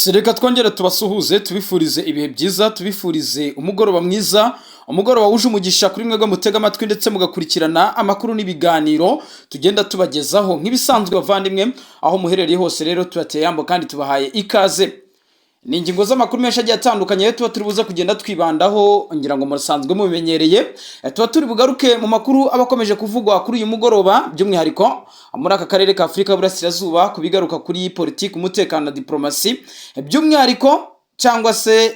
Yes, reka twongere tubasuhuze tubifurize ibihe byiza tubifurize umugoroba mwiza umugoroba wuje umugisha kuri mwebwe mutega amatwi ndetse mugakurikirana amakuru n'ibiganiro tugenda tubagezaho nk'ibisanzwe bavandimwe aho muherereye hose rero tubateye yambo kandi tubahaye ikaze. Ni ingingo z'amakuru menshi agiye atandukanye tuba turi buze kugenda twibandaho ngira ngo musanzwe mubimenyereye. Tuba turi bugaruke mu makuru abakomeje kuvugwa kuri uyu mugoroba by'umwihariko muri aka karere ka Afrika y'Uburasirazuba kubigaruka kuri politiki, umutekano na diplomasi by'umwihariko cyangwa se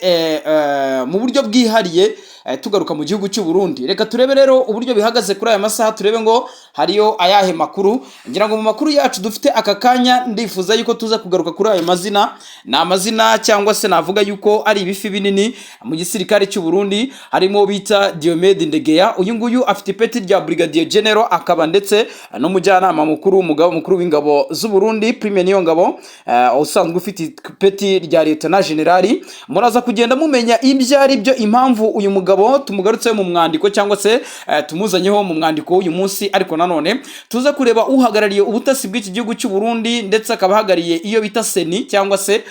mu buryo bwihariye tugaruka mu gihugu cy'u Burundi. Reka turebe rero uburyo bihagaze kuri aya masaha, turebe ngo hariyo ayahe makuru. Ngira ngo mu makuru yacu dufite aka kanya ndifuza yuko tuza kugaruka kuri ayo mazina. Na amazina cyangwa se navuga yuko ari ibifi binini mu gisirikare cy'u Burundi, harimo bita Diomede Ndegeya. Uyu nguyu afite ipeti rya Brigadier General, akaba ndetse no mujyanama mukuru umugabo mukuru w'ingabo z'u Burundi, Prime Niyongabo, usanzwe ufite ipeti rya Lieutenant General. Muraza kugenda mumenya ibyo ari byo, impamvu uyu mugabo tumugarutse mu mwandiko cyangwa se tumuzanyeho mu mwandiko uyu munsi. Ariko nanone tuza kureba uhagarariye ubutasi bw'iki gihugu cy'u Burundi ndetse akaba hagariye iyo bita Seni cyangwa se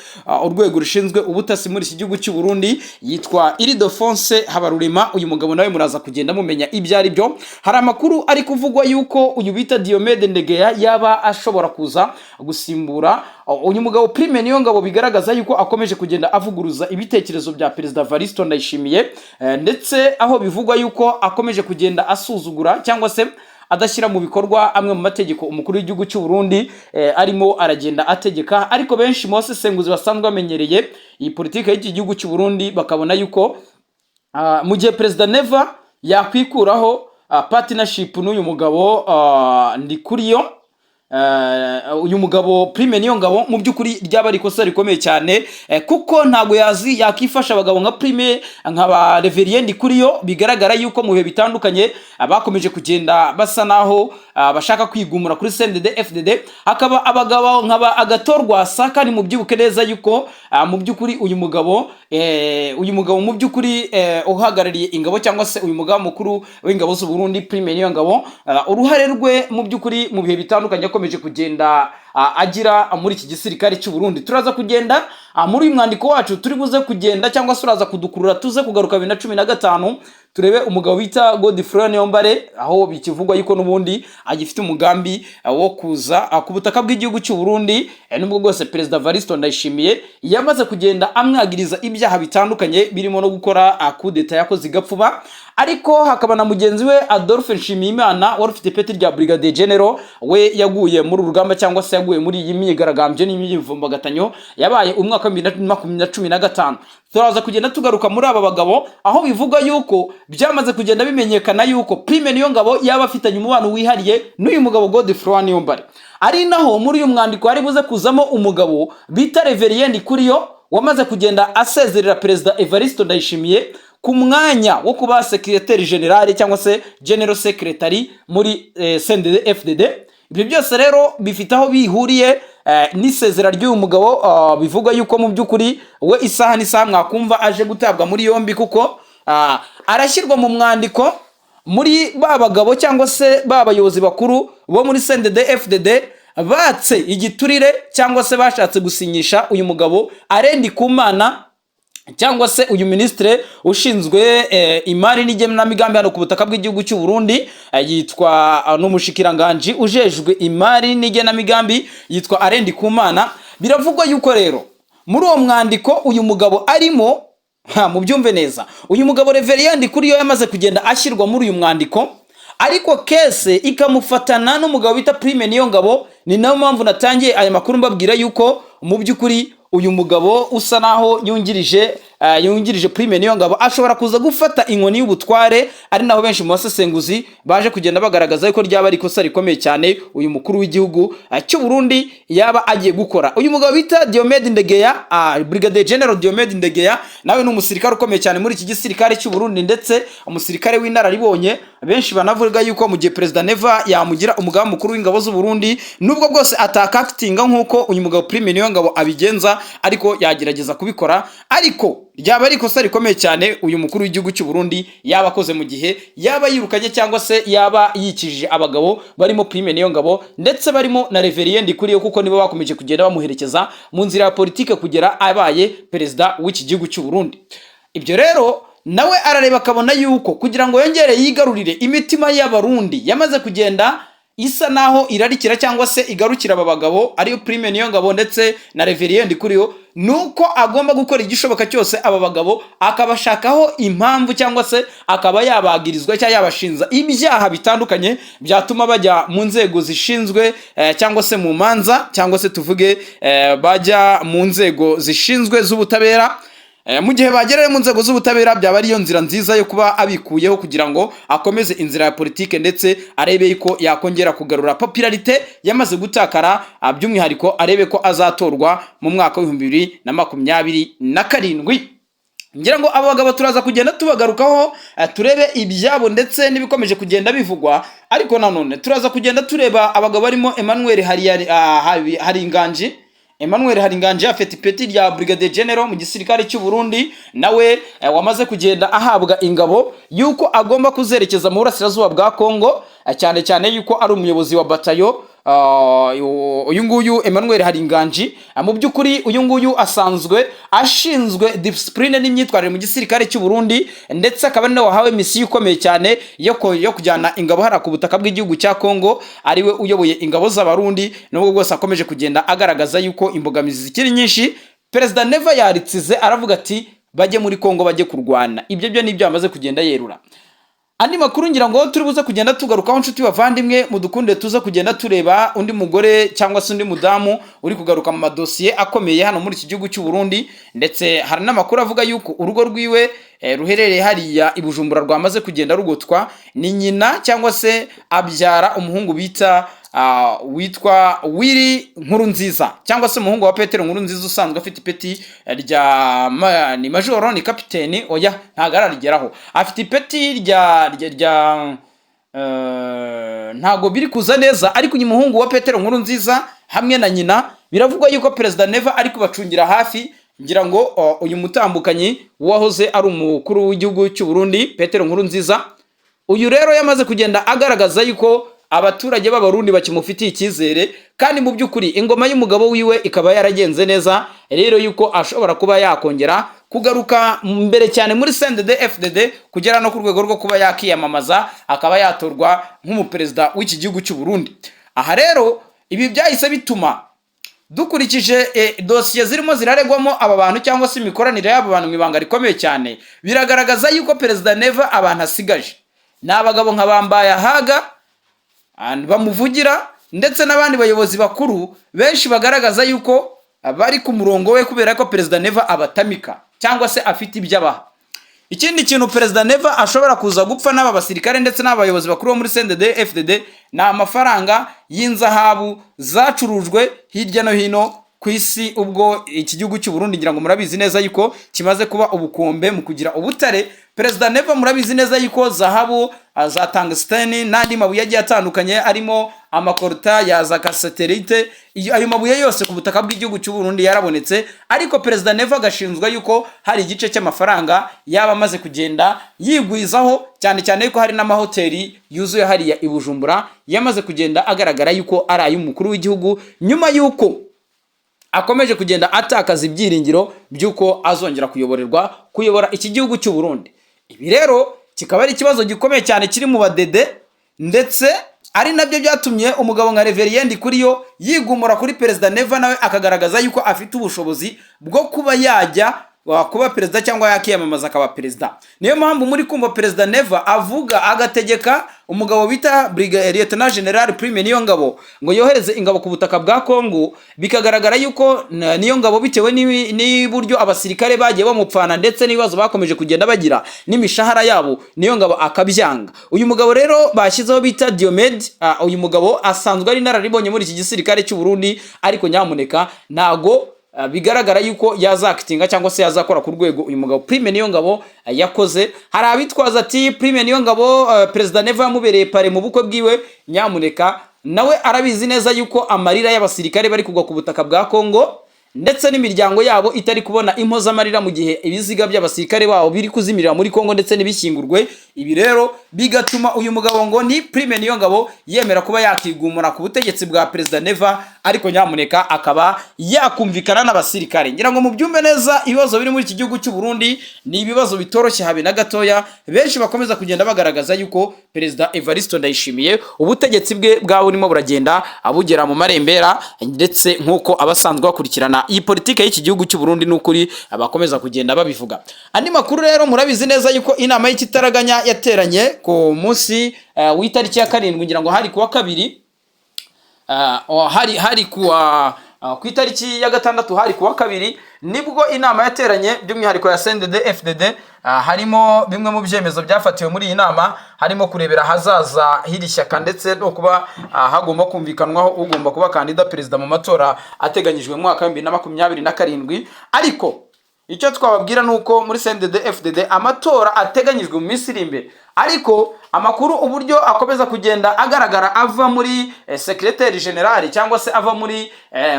urwego rushinzwe ubutasi muri iki gihugu cy'u Burundi, yitwa Ildefonse Habarurema. Uyu mugabo nawe muraza kugenda mumenya ibyo ari byo. Hari amakuru ari kuvugwa yuko uyu bita Diomede Ndegeya yaba ashobora kuza gusimbura uyu mugabo Prime Niyongabo, bigaragaza yuko akomeje kugenda avuguruza ibitekerezo bya Perezida Evaristo Ndayishimiye, ndetse aho bivugwa yuko akomeje kugenda asuzugura cyangwa se adashyira mu bikorwa amwe mu mategeko umukuru w'igihugu cy'u Burundi arimo aragenda ategeka. Ariko benshi mu basesenguzi basanzwe bamenyereye iyi politiki y'iki gihugu cy'u Burundi bakabona yuko mu gihe Perezida Neva yakwikuraho partnership n'uyu mugabo Ndikuriyo, uyu mugabo Prime Niyongabo mu by'ukuri ryaba ari ikosa rikomeye cyane, kuko ntago yazi yakifasha abagabo nka Prime nk'aba Reverien Ndikuriyo. Bigaragara yuko mu bihe bitandukanye abakomeje kugenda basa naho bashaka kwigumura kuri CNDD FDD, hakaba abagabo nk'aba Agatorwa Saka. Ni mu byibuke neza yuko mu by'ukuri uyu mugabo mu by'ukuri uhagarariye ingabo cyangwa se uyu mugabo mukuru w'ingabo z'u Burundi Prime Niyongabo, uruhare rwe mu by'ukuri mu bihe bitandukanye akomeje kugenda agira muri iki gisirikare cy'u Burundi. Turaza kugenda muri uyu mwandiko wacu turi buze kugenda cyangwa se uraza kudukurura tuze kugaruka 2015 turebe umugabo bita Godfrey Niyombare, aho bikivugwa yuko nubundi agifite umugambi wo kuza ku butaka bw'igihugu cy'u Burundi, nubwo bwose Perezida Evaristo Ndayishimiye yamaze kugenda amwagiriza ibyaha bitandukanye birimo no gukora coup d'etat yakoze igapfuba. Ariko hakaba na mugenzi we Adolphe Nshimiyimana wari ufite ipeti rya Brigadier General, we yaguye muri urugamba cyangwa se yaguye muri iyi myigaragambyo n'imyivumbagatanyo yabaye umwaka wa 2015. Turaza kugenda tugaruka muri aba bagabo, aho bivuga yuko byamaze kugenda bimenyekana yuko Prime Niyongabo yaba afitanye umubano wihariye n'uyu mugabo Godfrey Niyombare. Ari naho muri uyu mwandiko hari buze kuzamo umugabo bita Reverien Ndikuriyo wamaze kugenda asezerera Perezida Evaristo Ndayishimiye ku mwanya wo kuba Secretary General cyangwa se General Secretary muri CNDD FDD. Ibyo byose rero bifite aho bihuriye n'isezera ry'uyu mugabo. Bivuga yuko mu by'ukuri we isaha n'isaha mwakumva aje gutabwa muri yombi, kuko arashyirwa mu mwandiko muri ba bagabo cyangwa se ba bayobozi bakuru bo muri CNDD FDD batse igiturire cyangwa se bashatse gusinyisha uyu mugabo Arendi Kumana cyangwa se uyu ministre ushinzwe imari n'igenamigambi hano ku butaka bw'igihugu cy'u Burundi, yitwa n'umushikiranganje ujejwe imari n'igenamigambi yitwa Arendi Kumana. Biravugwa yuko rero muri uwo mwandiko uyu mugabo arimo, mu byumve neza, uyu mugabo Reverien Ndikuriyo yamaze kugenda ashyirwa muri uyu mwandiko, ariko kese ikamufatana n'umugabo bita Prime Niyongabo. Ni nayo mpamvu natangiye aya makuru mbabwira yuko mu by'ukuri uyu mugabo usa naho yungirije Prime Niyongabo ashobora kuza gufata inkoni y'ubutware. Ari naho benshi mu basesenguzi baje kugenda bagaragaza yuko ryaba ari ikosa rikomeye cyane uyu mukuru w'igihugu cy'u Burundi yaba agiye gukora. Uyu mugabo bita Diomede Ndegeya, Brigadier General Diomede Ndegeya, nawe ni umusirikare ukomeye cyane muri iki gisirikare cy'u Burundi ndetse umusirikare w'inararibonye. Benshi banavuga yuko mu gihe Perezida Neva yamugira umugaba mukuru w'ingabo z'u Burundi, nubwo bwose atakakitinga nkuko uyu mugabo Prime Niyongabo abigenza, ariko yagerageza kubikora. Ariko ryaba ari ikosa rikomeye cyane uyu mukuru w'igihugu cy'u Burundi yaba akoze mu gihe yaba yirukanye cyangwa se yaba yikijije abagabo barimo Prime Niyongabo ndetse barimo na Reverien Ndikuriyo, kuko nibo bakomeje kugenda bamuherekeza mu nzira ya politike kugera abaye perezida w'iki gihugu cy'u Burundi. Ibyo rero nawe arareba akabona yuko kugira ngo yongere yigarurire imitima y'abarundi yamaze kugenda isa naho irarikira cyangwa se igarukira aba bagabo ariyo Prime Niyongabo ndetse na Reverien Ndikuriyo, nuko agomba gukora igishoboka cyose aba bagabo akabashakaho impamvu cyangwa se akaba yabagirizwa cyangwa yabashinza ibyaha bitandukanye byatuma bajya mu nzego zishinzwe cyangwa se mu manza cyangwa se tuvuge bajya mu nzego zishinzwe z'ubutabera. Mu gihe bagereye mu nzego z'ubutabera byaba ariyo nzira nziza yo kuba abikuyeho kugira ngo akomeze inzira ya politike ndetse arebe ko yakongera kugarura popularite yamaze gutakara, by'umwihariko arebe ko azatorwa mu mwaka wa 2027. ngira ngo aba bagabo turaza kugenda tubagarukaho turebe ibyabo ndetse n'ibikomeje kugenda bivugwa, ariko nanone turaza kugenda tureba abagabo barimo Emmanuel Haringanji. Emmanuel Haringanji afite ipeti rya Brigadier General mu gisirikare cy'u Burundi, nawe wamaze kugenda ahabwa ingabo yuko agomba kuzerekeza mu burasirazuba bwa Kongo, cyane cyane yuko ari umuyobozi wa batayo. Uyu nguyu Emmanuel Haringanji mu by'ukuri uyu nguyu asanzwe ashinzwe discipline n'imyitwarire mu gisirikare cy'u Burundi, ndetse akaba nawe wahawe misiyo ikomeye cyane yo kujyana ingabo hara ku butaka bw'igihugu cya Kongo, ariwe uyoboye ingabo z'abarundi. Nubwo bwose akomeje kugenda agaragaza yuko imbogamizi zikiri nyinshi, Perezida Neva yaritsize aravuga ati bajye muri Kongo bajye kurwana. Ibyo byo nibyo amaze kugenda yerura. Andi makuru ngira ngo turi buze kugenda tugarukaho nshuti bavandimwe, mudukunde tuza kugenda tureba undi mugore cyangwa se undi mudamu uri kugaruka mu madosiye akomeye hano muri iki gihugu cy'u Burundi, ndetse hari n'amakuru avuga yuko urugo rwiwe ruherereye hariya i Bujumbura rwamaze kugenda rugotwa. Ni nyina cyangwa se abyara umuhungu bita witwa Willy Nkurunziza cyangwa se umuhungu wa Petero Nkurunziza usanzwe afite ipeti rya ni majoro ni kapiteni, oya ntago ararigeraho, afite ipeti rya ntago biri kuza neza, ariko uyu muhungu wa Petero Nkurunziza hamwe na nyina biravugwa yuko Perezida Neva ari kubacungira hafi. Ngira ngo uyu mutambukanyi wahoze ari umukuru w'igihugu cy'u Burundi Petero Nkurunziza, uyu rero yamaze kugenda agaragaza yuko abaturage b'abarundi bakimufitiye icyizere, kandi mu by'ukuri ingoma y'umugabo wiwe ikaba yaragenze neza, rero yuko ashobora kuba yakongera kugaruka mbere cyane muri CNDD-FDD kugera no ku rwego rwo kuba yakiyamamaza akaba yatorwa nk'umuperezida w'iki gihugu cy'u Burundi. Aha rero ibi byahise bituma dukurikije dosiye zirimo ziraregwamo aba bantu cyangwa se imikoranire y'aba bantu mu ibanga rikomeye cyane, biragaragaza yuko Perezida Neva abantu asigaje ni abagabo nka Bambayahaga bamuvugira ndetse n'abandi bayobozi bakuru benshi bagaragaza yuko bari ku murongo we kubera ko Perezida Neva abatamika cyangwa se afite ibyabaha. Ikindi kintu Perezida Neva ashobora kuza gupfa n'aba basirikare ndetse n'abayobozi bakuru bo muri CNDD-FDD ni amafaranga y'inzahabu zacurujwe hirya no hino ku isi, ubwo iki gihugu cy'u Burundi ngira ngo murabizi neza yuko kimaze kuba ubukombe mu kugira ubutare. Perezida Neva murabizi neza yuko zahabu za tungsten n'andi mabuye agiye atandukanye arimo amakorta ya za satellite, ayo mabuye yose ku butaka bw'igihugu cy'u Burundi yarabonetse, ariko Perezida Neva gashinzwa yuko hari igice cy'amafaranga yaba amaze kugenda yigwizaho, cyane cyane yuko hari n'amahoteli yuzuye hariya i Bujumbura yamaze kugenda agaragara yuko ari ay'umukuru w'igihugu, nyuma yuko akomeje kugenda atakaza ibyiringiro by'uko azongera kuyobora iki gihugu cy'u Burundi. Ibi rero kikaba ari ikibazo gikomeye cyane kiri mu badede, ndetse ari nabyo byatumye umugabo nka Reverien Ndikuriyo yigumura kuri Perezida Neva, nawe akagaragaza yuko afite ubushobozi bwo kuba yajya kuba perezida cyangwa yakiyamamaza akaba perezida. Niyo mpamvu muri kumva Perezida Neva avuga agategeka umugabo bita Lieutenant General Prime Niyongabo ngo yohereze ingabo ku butaka bwa Kongo, bikagaragara yuko Niyongabo bitewe n'uburyo abasirikare bagiye bamupfana ndetse n'ibibazo bakomeje kugenda bagira n'imishahara yabo, Niyongabo akabyanga. Uyu mugabo rero bashyizeho bita Diomed, uyu mugabo asanzwe ari nararibonye muri iki gisirikare cy'u Burundi, ariko nyamuneka ntago bigaragara yuko yazakitinga cyangwa se yazakora ku rwego uyu mugabo Prime Niyongabo yakoze. Hari abitwaza ati Prime Niyongabo Perezida Neva yamubereye pare mu bukwe bwiwe, nyamuneka nawe arabizi neza yuko amarira y'abasirikare bari kugwa ku butaka bwa Kongo ndetse n'imiryango yabo itari kubona impozamarira mu gihe ibiziga by'abasirikare babo biri kuzimirira muri Kongo ndetse n'ibishyingurwe. Ibi rero bigatuma uyu mugabo ngo ni Prime Niyongabo yemera kuba yakigumura ku butegetsi bwa Perezida Neva, ariko nyamuneka akaba yakumvikana n'abasirikare. Ngira ngo mubyumve neza, ibibazo biri muri iki gihugu cy'u Burundi ni ibibazo bitoroshye habe na gatoya. Benshi bakomeza kugenda bagaragaza yuko Perezida Evariste Ndayishimiye ubutegetsi bwe bwa burimo buragenda abugera mu marembera, ndetse nk'uko abasanzwe bakurikirana iyi politike y'iki gihugu cy'u Burundi n'ukuri abakomeza kugenda babivuga. Andi makuru rero, murabizi neza yuko inama y'ikitaraganya yateranye ku munsi w'itariki ya 7, ngira ngo hari kuwa kabiri, hari ku itariki ya 6 hari kuwa kabiri, nibwo inama yateranye by'umwihariko ya CNDD-FDD. Harimo bimwe mu byemezo byafatiwe muri iyi nama, harimo kurebera hazaza hiri shyaka ndetse no kuba hagomba kumvikanwaho ugomba kuba kandida perezida mu matora ateganyijwe mu mwaka wa 2027. Ariko icyo twababwira nuko muri CNDD-FDD amatora ateganyijwe mu minsi iri imbere, ariko amakuru uburyo akomeza kugenda agaragara ava muri secrétaire général cyangwa se ava muri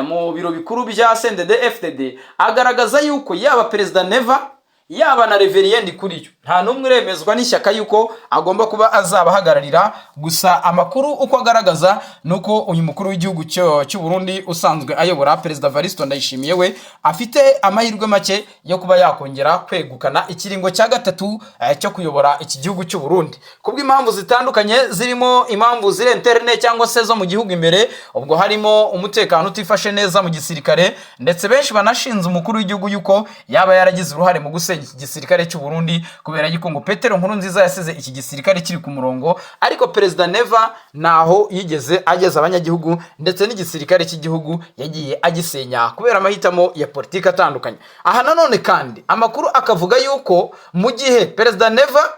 mu biro bikuru bya CNDD-FDD agaragaza yuko yaba Perezida Neva yaba na Reverien Ndikuriyo nta numwe uremezwa n'ishyaka yuko agomba kuba azabahagararira. Gusa amakuru uko agaragaza nuko uyu mukuru w'igihugu cy'u Burundi usanzwe ayobora Perezida Evariste Ndayishimiye we afite amahirwe make yo kuba yakongera kwegukana ikiringo cya 3 cyo kuyobora iki gihugu cy'u Burundi, kubw'impamvu zitandukanye zirimo impamvu ziri interne cyangwa se zo mu gihugu imbere. Ubwo harimo umutekano utifashe neza mu gisirikare, ndetse benshi banashinze umukuru w'igihugu yuko yaba yaragize uruhare mu gusenya iki gisirikare cy'u Burundi, kubera yuko ngo Petero Nkurunziza yasize iki gisirikare kiri ku murongo, ariko Perezida Neva naho yigeze ageza abanyagihugu ndetse n'igisirikare cy'igihugu yagiye agisenya kubera amahitamo ya politiki atandukanye. Aha nanone kandi amakuru akavuga yuko mu gihe Perezida Neva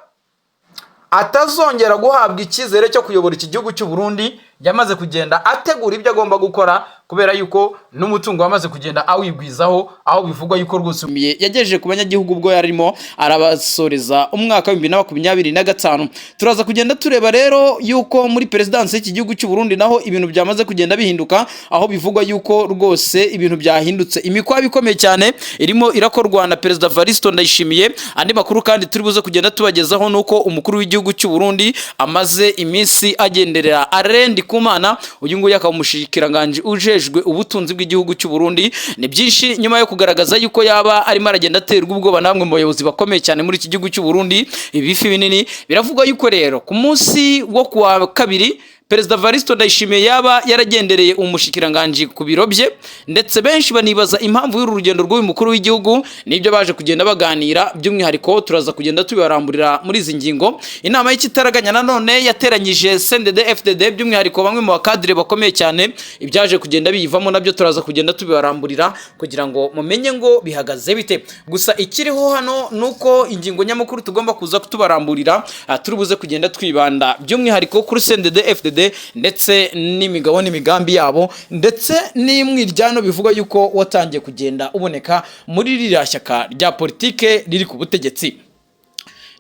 atazongera guhabwa icyizere cyo kuyobora iki gihugu cy'u Burundi, yamaze kugenda ategura ibyo agomba gukora, kubera yuko n'umutungo wamaze kugenda awigwizaho, aho bivugwa yuko rwose yagejeje ku banyagihugu ubwo yarimo arabasoreza umwaka wa 2025. Turaza kugenda tureba rero yuko muri perezidansi y'iki gihugu cy'u Burundi naho ibintu byamaze kugenda bihinduka, aho bivugwa yuko rwose ibintu byahindutse. Imikwa bikomeye cyane irimo irakorwa na Perezida Evariste Ndayishimiye. Andi makuru kandi turi buze kugenda tubagezaho nuko umukuru w'igihugu cy'u Burundi amaze iminsi agenderera Arendi Kumana, uyu nguyu akaba umushikiranganje ujejwe ubutunzi bw'igihugu cy'u Burundi. Ni byinshi nyuma yo kugaragaza yuko yaba arimo aragenda aterwa ubwoba namwe mu bayobozi bakomeye cyane muri iki gihugu cy'u Burundi, ibifi binini. Biravugwa yuko rero ku munsi wo kuwa kabiri Perezida Evariste Ndayishimiye yaba yaragendereye umushikiranganje ku biro bye, ndetse benshi banibaza impamvu y'uru rugendo rw'uyu mukuru w'igihugu. Nibyo baje kugenda baganira, by'umwihariko turaza kugenda tubibaramburira muri izi ngingo. Inama y'ikitaraganya nanone yateranyije CNDD-FDD, by'umwihariko bamwe mu bakadire bakomeye cyane, ibyaje kugenda biyivamo nabyo turaza kugenda tubibaramburira kugira ngo mumenye ngo bihagaze bite. Gusa ikiriho hano nuko ingingo nyamukuru tugomba kuza kutubaramburira, turi buze kugenda twibanda by'umwihariko kuri CNDD-FDD ndetse n'imigabo n'imigambi yabo, ndetse n'imwiryano bivugwa yuko watangiye kugenda uboneka muri ririya shyaka rya politike riri ku butegetsi.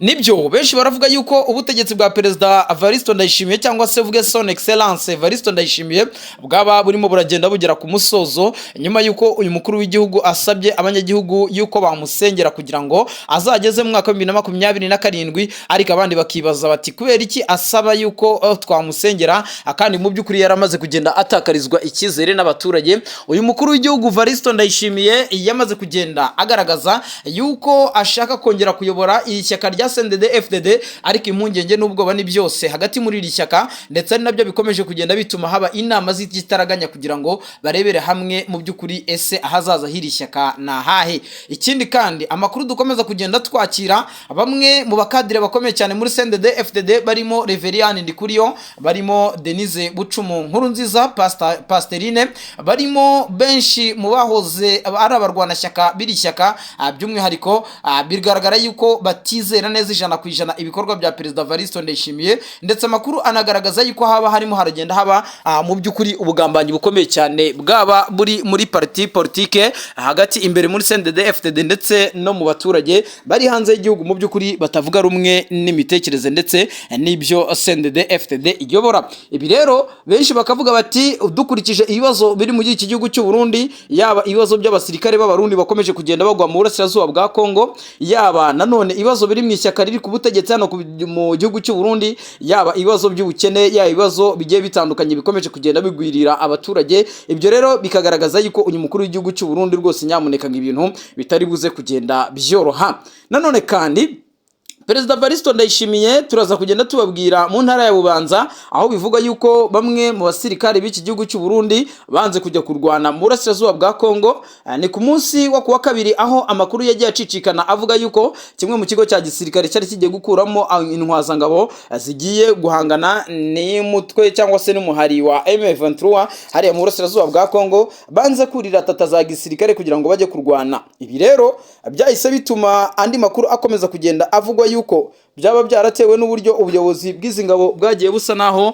Nibyo benshi baravuga yuko ubutegetsi bwa Perezida Evariste Ndayishimiye cyangwa se vuge son excellence Evariste Ndayishimiye bwaba burimo buragenda bugera ku musozo, nyuma yuko uyu mukuru w'igihugu asabye abanyagihugu yuko bamusengera kugira ngo azageze mu mwaka wa 2027. Ariko abandi bakibaza bati kubera iki asaba yuko twamusengera kandi mu by'ukuri yaramaze kugenda atakarizwa icyizere n'abaturage. Uyu mukuru w'igihugu Evariste Ndayishimiye yamaze kugenda agaragaza yuko ashaka kongera kuyobora iyi shyaka rya CNDD-FDD, ariko impungenge n'ubwoba ni byose hagati muri iri shyaka, ndetse ari nabyo bikomeje kugenda bituma haba inama z'igitaraganya kugira ngo barebere hamwe mu by'ukuri ese ahazaza hiri shyaka na hahe. Ikindi kandi amakuru dukomeza kugenda twakira, bamwe mu bakadire bakomeye cyane muri CNDD-FDD barimo Reverien Ndikuriyo, barimo Denise Bucumu Nkurunziza, Pasterine, barimo benshi mu bahoze ari abarwanashyaka biri shyaka, by'umwihariko bigaragara yuko batizera neza 100% ibikorwa bya Perezida Evaristo Ndayishimiye, ndetse amakuru anagaragaza yuko haba harimo haragenda haba mu by'ukuri ubugambanyi bukomeye cyane bwaba buri muri parti politique hagati imbere muri CNDD FDD ndetse no mu baturage bari hanze y'igihugu mu by'ukuri batavuga rumwe n'imitekerereze ndetse n'ibyo CNDD FDD iyobora. Ibi rero benshi bakavuga bati dukurikije ibibazo biri mu iki gihugu cy'u Burundi, yaba ibibazo by'abasirikare b'abarundi bakomeje kugenda bagwa mu burasirazuba bwa Kongo, yaba nanone ibibazo biri mu ishyaka riri ku butegetsi hano mu gihugu cy'u Burundi, yaba ibibazo by'ubukene, yaba ibibazo bigiye bitandukanye bikomeje kugenda bigwirira abaturage. Ibyo rero bikagaragaza yuko uyu mukuru w'igihugu cy'u Burundi rwose nyamuneka ibintu bitari buze kugenda byoroha. Nanone kandi Perezida Evaristo Ndayishimiye turaza kugenda tubabwira mu ntara ya Bubanza aho bivuga yuko bamwe mu basirikare b'iki gihugu cy'u Burundi banze kujya kurwana mu burasirazuba bwa Kongo. Ni ku munsi wa kuwa kabiri aho amakuru yagiye acicikana avuga yuko kimwe mu kigo cya gisirikare cyari kigiye gukuramo intwazangabo zigiye guhangana n'umutwe cyangwa se n'umuhari wa M23 hariya mu burasirazuba bwa Kongo banze kurira tata za gisirikare kugira ngo bajye kurwana. Ibi rero byahise bituma andi makuru akomeza kugenda avugwa yuko byaba byaratewe n'uburyo ubuyobozi bw'izi ngabo bwagiye busa naho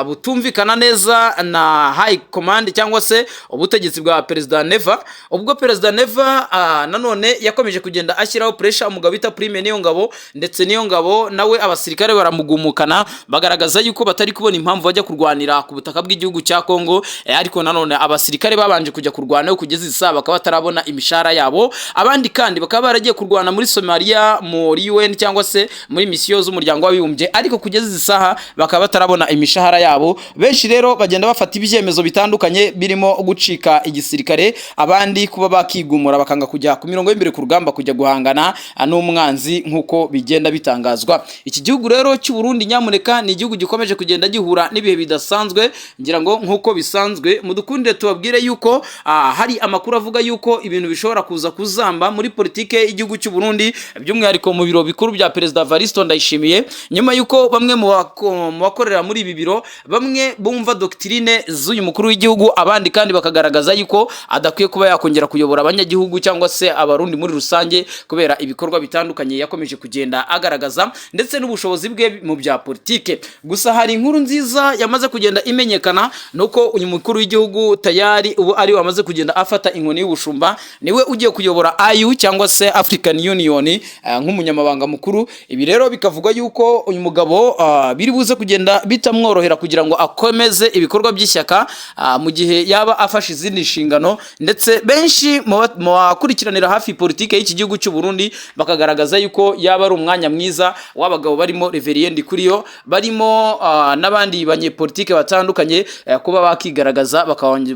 butumvikana neza na high command cyangwa se ubutegetsi bwa Perezida Neva. Ubwo Perezida Neva nanone yakomeje kugenda ashyiraho pressure umugabo bita Prime niyo ngabo, ndetse niyo ngabo nawe abasirikare baramugumukana bagaragaza yuko batari kubona impamvu bajya kurwanira ku butaka bw'igihugu cya Kongo. Ariko nanone abasirikare babanje kujya kurwana kugeza isa bakaba batarabona imishara yabo, abandi kandi bakaba baragiye kurwana muri Somalia muri UN cyangwa se muri misiyo z'umuryango w'abibumbye, ariko kugeza isaha bakaba batarabona imishahara yabo. Benshi rero bagenda bafata ibyemezo bitandukanye birimo gucika igisirikare, abandi kuba bakigumura bakanga kujya ku mirongo y'imbere ku rugamba kujya guhangana n'umwanzi nk'uko bigenda bitangazwa. Iki gihugu rero cy'u Burundi nyamuneka ni igihugu gikomeje kugenda gihura n'ibihe bidasanzwe, ngira ngo nk'uko bisanzwe mudukundire tubabwire yuko hari amakuru avuga yuko ibintu bishobora kuza kuzamba muri politike y'igihugu cy'u Burundi, by'umwihariko mu biro bikuru bya Perezida Evaristo Ndayishimiye, nyuma yuko bamwe mu bakorera muri ibi biro bamwe bumva doctrine z'uyu mukuru w'igihugu, abandi kandi bakagaragaza yuko adakwiye kuba yakongera kuyobora abanyagihugu cyangwa se abarundi muri rusange kubera ibikorwa bitandukanye yakomeje kugenda agaragaza ndetse n'ubushobozi bwe mu bya politike. Gusa hari inkuru nziza yamaze kugenda imenyekana nuko uyu mukuru w'igihugu tayari ubu ari wamaze kugenda afata inkoni y'ubushumba, niwe ugiye kuyobora AU cyangwa se African Union nk'umunyamabanga mukuru. Ibi rero bikavuga yuko uyu mugabo biri buze kugenda bitamworohera kugira ngo akomeze ibikorwa by'ishyaka mu gihe yaba afashe izindi nshingano, ndetse benshi mu bakurikiranira hafi politike y'iki gihugu cy'u Burundi bakagaragaza yuko yaba ari umwanya mwiza w'abagabo barimo Reverien Ndikuriyo, barimo n'abandi banyepolitike batandukanye kuba bakigaragaza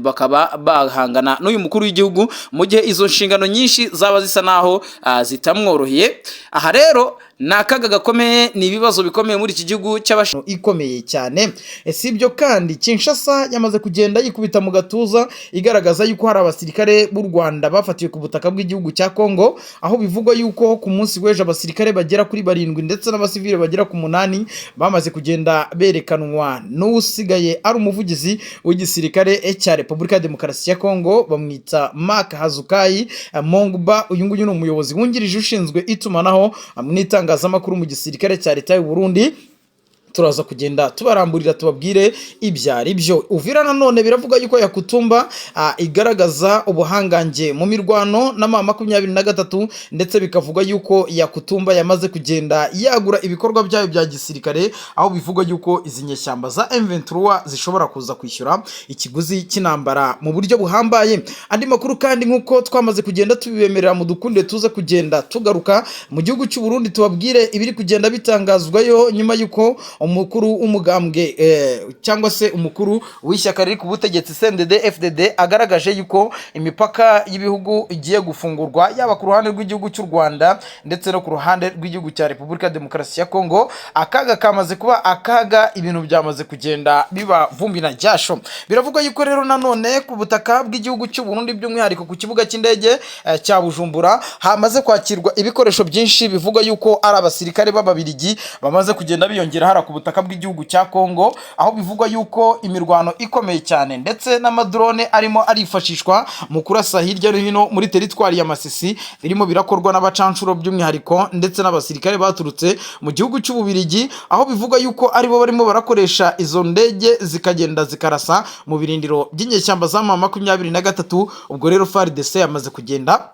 bakaba bahangana n'uyu mukuru w'igihugu mu gihe izo nshingano nyinshi zaba zisa naho zitamworoheye. Aha rero nakaga gakomeye, ni ibibazo bikomeye muri iki gihugu cy'abashino ikomeye cyane. Si ibyo kandi Kinshasa yamaze kugenda yikubita mu gatuza igaragaza yuko hari abasirikare b'u Rwanda bafatiwe ku butaka bw'igihugu cya Kongo, aho bivugwa yuko ku munsi w'ejo abasirikare bagera kuri 7 ndetse n'abasivile bagera ku 8 bamaze kugenda berekanwa n'usigaye ari umuvugizi w'igisirikare cya Repubulika ya Demokarasi ya Kongo, bamwita Mark Hazukai Mongba. Uyu nguyu ni umuyobozi wungirije ushinzwe itumanaho itangazamakuru mu gisirikare cya leta y'u Burundi. Turaza kugenda tubaramburira tubabwire ibyari byo. Uvira nanone biravuga yuko Yakutumba igaragaza ubuhangange mu mirwano na 23, ndetse bikavuga yuko Yakutumba yamaze kugenda yagura ibikorwa byayo bya gisirikare, aho bivuga yuko izi nyeshyamba za M23 zishobora kuza kwishyura ikiguzi cy'intambara mu buryo buhambaye. Andi makuru kandi nk'uko twamaze kugenda tubibemerera mu dukunde tuza kugenda tugaruka mu gihugu cy'u Burundi tubabwire ibiri kugenda bitangazwayo nyuma yuko umukuru umugambwe cyangwa se umukuru w'ishyaka riri ku butegetsi CNDD FDD agaragaje yuko imipaka y'ibihugu igiye gufungurwa, yaba ku ruhande rw'igihugu cy'u Rwanda ndetse no ku ruhande rw'igihugu cya Repubulika ya Demokarasi ya Kongo. Akaga kamaze kuba akaga, ibintu byamaze kugenda biba vumbi na jasho. Biravuga yuko rero nanone ku butaka bw'igihugu cy'u Burundi by'umwihariko ku kibuga cy'indege cya Bujumbura hamaze kwakirwa ibikoresho byinshi, bivuga yuko ari abasirikare b'ababirigi bamaze kugenda biyongera hara ku butaka bw'igihugu cya Kongo, aho bivugwa yuko imirwano ikomeye cyane ndetse n'amadrone arimo arifashishwa mu kurasa hirya no hino muri teritwari ya Masisi, birimo birakorwa n'abacanshuro by'umwihariko ndetse n'abasirikare baturutse mu gihugu cy'Ububirigi, aho bivugwa yuko aribo barimo barakoresha izo ndege zikagenda zikarasa mu birindiro by'inyeshyamba za M23. Ubwo rero FARDC yamaze kugenda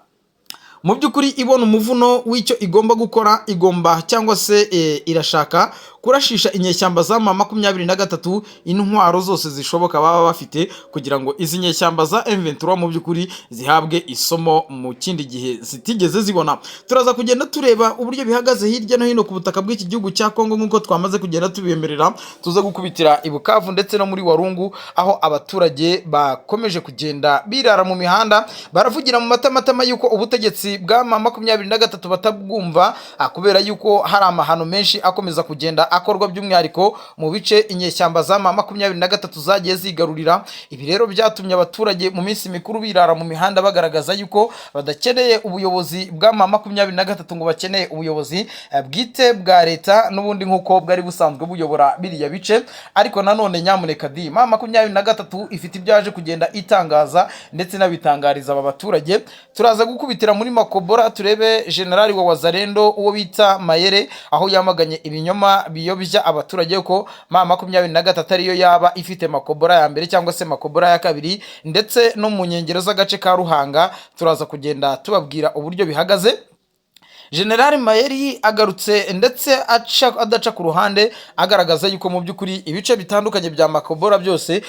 mu by'ukuri ibona umuvuno w'icyo igomba gukora, igomba cyangwa se irashaka kurashisha inyeshyamba za M23 intwaro zose zishoboka baba bafite, kugira ngo izi nyeshyamba za M23 mu by'ukuri zihabwe isomo mu kindi gihe zitigeze zibona. Turaza kugenda tureba uburyo bihagaze hirya no hino ku butaka bw'iki gihugu cya Kongo nk'uko twamaze kugenda tubiyemerera. Tuza gukubitira i Bukavu ndetse no muri Walungu, aho abaturage bakomeje kugenda birara mu mihanda, baravugira mu matamatama yuko ubutegetsi bwa M23 batabwumva, kubera yuko hari amahano menshi akomeza kugenda akorwa by'umwihariko mu bice inyeshyamba za M23 zagiye zigarurira. Ibi rero byatumye abaturage mu minsi mikuru birara mu mihanda bagaragaza yuko badakeneye ubuyobozi bwa M23, ngo bakeneye ubuyobozi bwite bwa leta n'ubundi nk'uko bwari busanzwe buyobora biriya bice. Ariko nanone nyamuneka di M23 ifite ibyaje kugenda itangaza ndetse n'abitangariza aba baturage. Turaza gukubitira muri Makobora turebe generali wa Wazalendo uwo bita Mayere, aho yamaganye ibinyoma biyobya abaturage ko M23 ariyo yaba ifite Makobora ya mbere cyangwa se Makobora ya kabiri, ndetse no mu nkengero z'agace ka Ruhanga. Turaza kugenda tubabwira uburyo bihagaze. General Mayeri agarutse ndetse adaca ku ruhande, agaragaza yuko mu by'ukuri ibice bitandukanye bya Makobora byose